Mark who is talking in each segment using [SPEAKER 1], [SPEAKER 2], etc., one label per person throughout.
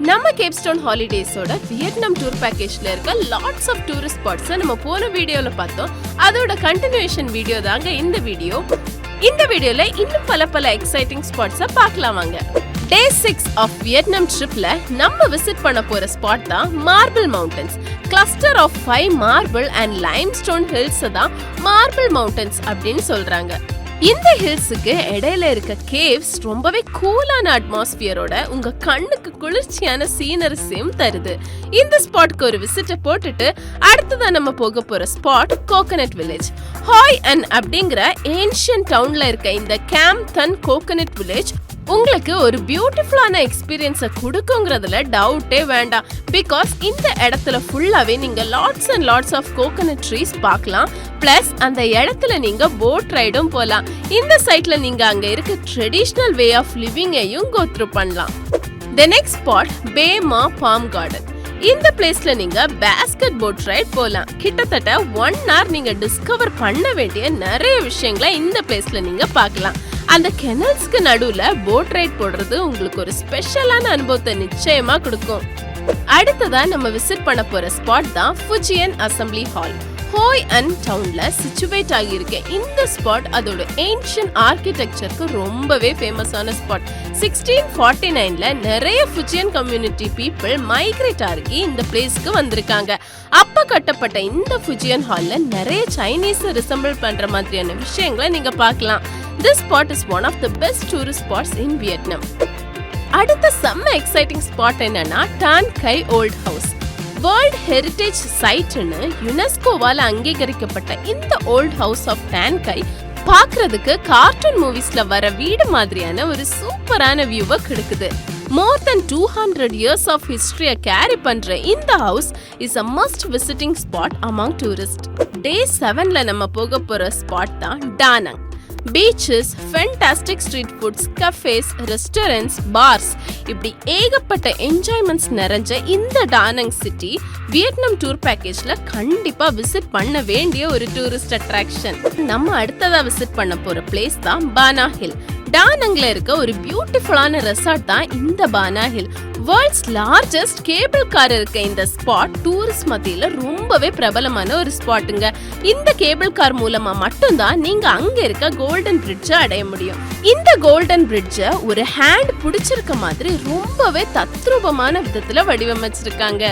[SPEAKER 1] நம்ம Capstone ஹாலிடேஸோட Vietnam tour பேக்கேஜ்ல இருக்க lots of tourist spots நம்ம போன வீடியோல பார்த்தோம். அதோட கண்டினியூஷன் வீடியோ தாங்க இந்த வீடியோ. இந்த வீடியோல இன்னும் பல எக்ஸைட்டிங் ஸ்பாட்ஸை பார்க்கலாம் வாங்க. டே 6 ஆஃப் வியட்நாம் ட்ரிப்ல நம்ம விசிட் பண்ண போற ஸ்பாட் தான் marble mountains. Cluster of 5 marble and limestone hills தான் மார்பிள் மவுண்டன்ஸ் அப்படின்னு சொல்றாங்க. இந்த ஹில்ஸுக்கு இடையில இருக்க கேவ்ஸ் ரொம்பவே கூலான அட்மாஸ்பியரோட உங்க கண்ணுக்கு குளிர்ச்சியான சீனரிஸையும் தருது. இந்த ஸ்பாட்க்கு ஒரு விசிட்டை போட்டுட்டு அடுத்ததான் நம்ம போக போற ஸ்பாட் கோகனட் வில்லேஜ். ஹாய் அப்படிங்கிற ஏன்ஷியன்ட் டவுன்ல இருக்க இந்த கேம் கோகனட் வில்லேஜ் உங்களுக்கு ஒரு பியூட்டிஃபுல்லான எக்ஸ்பீரியன்ஸை கொடுக்குங்கிறதுல டவுட்டே வேண்டாம். பிகாஸ் இந்த இடத்துல ஃபுல்லாவே நீங்க lots and lots of coconut trees பார்க்கலாம். பிளஸ் அந்த இடத்துல நீங்க போட் ரைடும் போலாம். இந்த சைட்ல நீங்க அங்க இருக்க ட்ரெடிஷனல் வே ஆஃப் லிவிங்கையும் கோ த்ரூ பண்ணலாம். The next spot Pema Palm garden. இந்த பிளேஸ்ல நீங்க பேஸ்கெட் போட் ரைட் போலாம். கிட்டத்தட்ட 1 hour நீங்க டிஸ்கவர் பண்ண வேண்டிய நிறைய விஷயங்களை இந்த பிளேஸ்ல நீங்க பார்க்கலாம். அந்த கெனல்ஸ்க்கு நடுவுல போட் ரைட் போடுறது உங்களுக்கு ஒரு ஸ்பெஷலான அனுபவத்தை நிச்சயமா கொடுக்கும். அடுத்ததா நம்ம விசிட் பண்ண போற ஸ்பாட் தான் ஃபுஜியன் அசம்பிளி ஹால். ஹோயன் டவுன்ல சிச்சுவேட் ஆகியிருக்க இந்த ஸ்பாட் அதோட ஏன்ஷியன்ட் ஆர்கிடெக்சருக்கு ரொம்பவே ஃபேமஸான ஸ்பாட். 1649ல நிறைய ஃபுஜியன் கம்யூனிட்டி பீப்புள் மைக்ரேட் ஆகி இந்த பிளேஸ்க்கு வந்திருக்காங்க. அப்ப கட்டப்பட்ட இந்த ஃபுஜியன் ஹால்ல நிறைய சைனீஸ் ரிசம்பிள் பண்ற மாதிரியான விஷயங்களை நீங்க பார்க்கலாம். This spot is one of the best tourist spots in Vietnam. அடுத்த செம்ம எக்ஸைட்டிங் ஸ்பாட் என்னன்னா டான் கை ஓல்ட் ஹவுஸ். வேர்ல்ட் ஹெரிட்டேஜ் சைட்னு யுனெஸ்கோவால அங்கீகரிக்கப்பட்ட இந்த ஓல்ட் ஹவுஸ் ஆஃப் டான் கை பார்க்கிறதுக்கு கார்ட்டூன் மூவிஸ்ல வர வீடு மாதிரியான ஒரு சூப்பரான வியூவை கொடுக்குது. More than 200 years of history carry பண்ற இந்த house is a must visiting spot among tourists. Day 7ல நம்ம போக போற ஸ்பாட் தான் Da Nang. Beaches, fantastic street foods, cafes, restaurants, bars இப்படி ஏகப்பட்ட என்ஜாய்மெண்ட்ஸ் நிறைஞ்ச இந்த டானங் சிட்டி வியட்நாம் டூர் பேக்கேஜ்ல கண்டிப்பா விசிட் பண்ண வேண்டிய ஒரு டூரிஸ்ட் அட்ராக்ஷன். நம்ம அடுத்ததா விசிட் பண்ண போற பிளேஸ் தான் பானா ஹில். டானங்ல இருக்க ஒரு பியூட்டிஃபுல்லான ரெசார்ட் தான் இந்த Ba Na hill. World's largest cable car இருக்க இந்த ஸ்பாட் டூரிஸ்ட் மத்தியில ரொம்பவே பிரபலமான ஒரு ஸ்பாட்டுங்க. இந்த கேபிள் கார் மூலமா மட்டும்தான் நீங்க அங்க இருக்க கோல்டன் பிரிட்ஜை அடைய முடியும். இந்த கோல்டன் பிரிட்ஜை ஒரு ஹேண்ட் பிடிச்சிருக்க மாதிரி ரொம்பவே தத்ரூபமான விதத்துல வடிவமைச்சிருக்காங்க.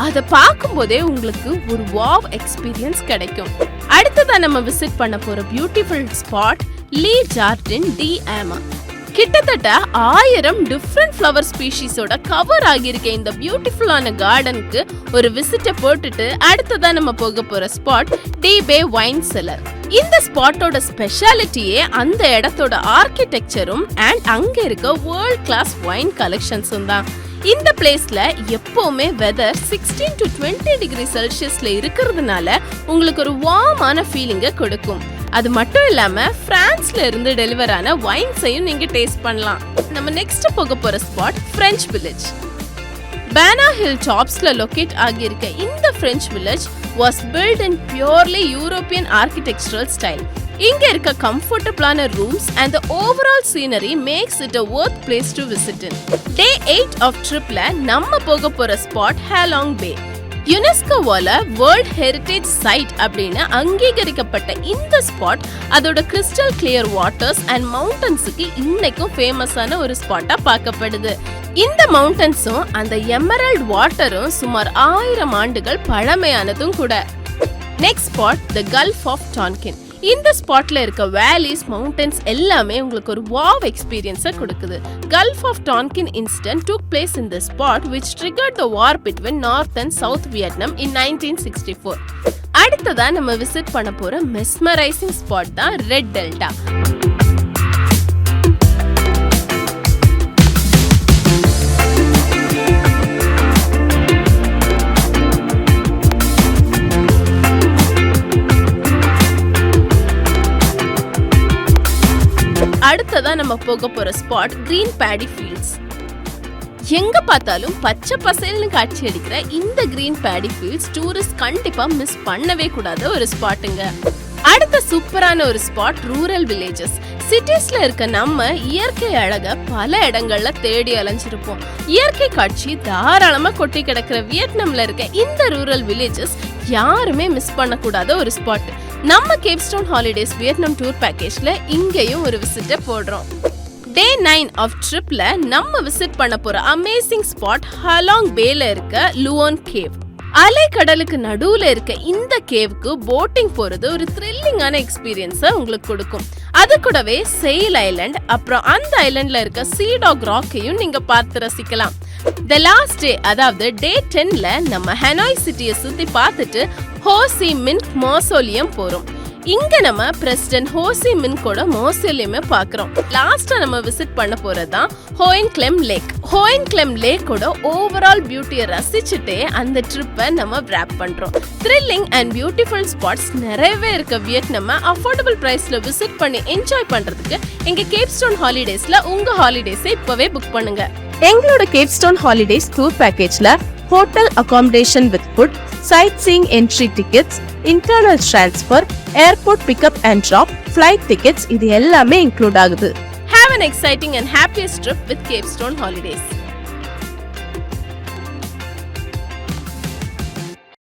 [SPEAKER 1] அதை பார்க்கும் போதே உங்களுக்கு ஒரு வாவ் எக்ஸ்பீரியன்ஸ் கிடைக்கும். அடுத்ததா நம்ம விசிட் பண்ண போற பியூட்டிஃபுல் ஸ்பாட் லீ ஜார்டின் டி ஆமா. கிட்டத்தட்ட 1000 டிஃப்ரெண்ட் ஃப்ளவர் ஸ்பீஷீஸோட கவர் ஆகியிருக்க இந்த பியூட்டிஃபுல்லான கார்டனுக்கு ஒரு விசிட்டை போட்டுட்டு அடுத்ததான் நம்ம போக போற ஸ்பாட் டெபே வைன் செல்லர். இந்த ஸ்பாட்டோட ஸ்பெஷாலிட்டியே அந்த இடத்தோட ஆர்கிடெக்சரும் அண்ட் அங்க இருக்க வேர்ல்ட் கிளாஸ் வைன் கலெக்ஷன்ஸும் தான். இந்த பிளேஸ்ல எப்பவுமே வெதர் 16 to 20 டிகிரி செல்சியஸ்ல இருக்கிறதுனால உங்களுக்கு ஒரு வார்மான ஃபீலிங்கை கொடுக்கும். அது மட்டும் இல்லாம பிரான்ஸ்ல இருந்து டெலிவர் ஆன வைன்ஸையும் நீங்க டேஸ்ட் பண்ணலாம். நம்ம நெக்ஸ்ட் போக போற spot French village. Ba Na hill டாப்ஸ்ல லொகேட் ஆகியிருக்க இந்த French village was built in purely European architectural style. இங்க இருக்க கம்ஃபர்டபிளான rooms and the overall scenery makes it a worth place to visit in. Day 8 of ட்ரிப்ல நம்ம போக போற ஸ்பாட் ஹாலாங் பே. யுனெஸ்கோவால world heritage side அப்படின்னு அங்கீகரிக்கப்பட்ட இந்த ஸ்பாட் அதோட கிறிஸ்டல் கிளியர் வாட்டர்ஸ் அண்ட் மவுண்டன்ஸுக்கு இன்னைக்கும் ஃபேமஸான ஒரு ஸ்பாட்டா பார்க்கப்படுது. இந்த மவுண்டன்ஸும் அந்த எமரல்ட் வாட்டரும் சுமார் 1000 ஆண்டுகள் பழமையானதும் கூட. Next spot the gulf of Tonkin. இந்த ஸ்பாட்ல இருக்க வேலிஸ், மவுண்டன்ஸ் எல்லாமே உங்களுக்கு ஒரு வாவ் எக்ஸ்பீரியன்ஸை கொடுக்குது. Gulf of Tonkin incident took place in this spot which triggered the war between North and South Vietnam in 1964. அடுத்ததா நம்ம விசிட் பண்ண போற மெஸ்மரைசிங் ஸ்பாட் தான் ரெட் டெல்டா. அடுத்ததா நம்ம போக போற ஸ்பாட் கிரீன் பேடி ஃபீல்ட்ஸ். எங்க பார்த்தாலும் பச்சை பசேல்னு காட்சி அடிக்கிற இந்த கிரீன் பேடி ஃபீல்ட்ஸ் டூரிஸ்ட் கண்டிப்பா மிஸ் பண்ணவே கூடாத ஒரு ஸ்பாட்டுங்க. அடுத்த சூப்பரான ஒரு ஸ்பாட் ரூரல் வில்லேஜஸ். சிட்டிஸ்ல இருக்க நம்ம இயற்கை அழக பல இடங்கள்ல தேடி அலைஞ்சிருப்போம். இயற்கை காட்சி தாராளமா கொட்டி கிடக்கிற வியட்நாம்ல இருக்க இந்த ரூரல் வில்லேஜஸ் யாருமே மிஸ் பண்ணக்கூடாத ஒரு ஸ்பாட். நம்ம கேப்ஸ்டோன் ஹாலிடேஸ் வியட்நாம் டூர் பேக்கேஜ்ல இங்கேயும் ஒரு விசிட்ட போடுறோம். டே 9 ஆஃப் ட்ரிப்ல நம்ம விசிட் பண்ண போற அமேசிங் ஸ்பாட் ஹலாங் பேல இருக்க லுவோன் கேவ். அலை கடலுக்கு நடுவுல இருக்க இந்த கேவுக்கு போட்டிங் போறது ஒரு த்ரில்லிங்கான எக்ஸ்பீரியன்ஸை உங்களுக்கு கொடுக்கும். அது கூடவே செயில் ஐலண்ட், அப்புறம் அந்த ஐலண்ட்ல இருக்க சீடாக் ராக்கையும் நீங்க பார்த்து ரசிக்கலாம். த லாஸ்ட் டே, அதாவது டே 10ல நம்ம ஹனாய் சிட்டியை சுத்தி பார்த்துட்டு ஹோ சி மின் மausoleum போறோம். இங்க நம்ம பிரசிடென்ட் ஹோ சி மின்கோட மausoleum பாக்குறோம். லாஸ்டா நம்ம விசிட் பண்ண போறதுதான் ஹோயன் கிளெம் லேக். ஹோயன் கிளெம் லேக்கோட ஓவரால் பியூட்டியை ரசிச்சுட்டே அந்த ட்ரிப்பை நம்ம wrap பண்றோம். த்ரில்லிங் அண்ட் பியூட்டிஃபுல் ஸ்பாட்ஸ் நிறையவே இருக்க வியட்நாம அஃபோர்டபுள் பிரைஸ்ல விசிட் பண்ணி என்ஜாய் பண்றதுக்கு எங்க கேப்ஸ்டோன் ஹாலிடேஸ்ல உங்க ஹாலிடேஸை இப்பவே புக் பண்ணுங்க. எங்களோட கேப்ஸ்டோன் ஹாலிடேஸ் டூர் பேக்கேஜ்ல hotel accommodation with food, sightseeing entry tickets, internal transfer, airport pickup and drop, flight tickets இது எல்லாமே இன்க்ளூட் ஆகுது. Have an exciting and happiest trip with Capstone Holidays.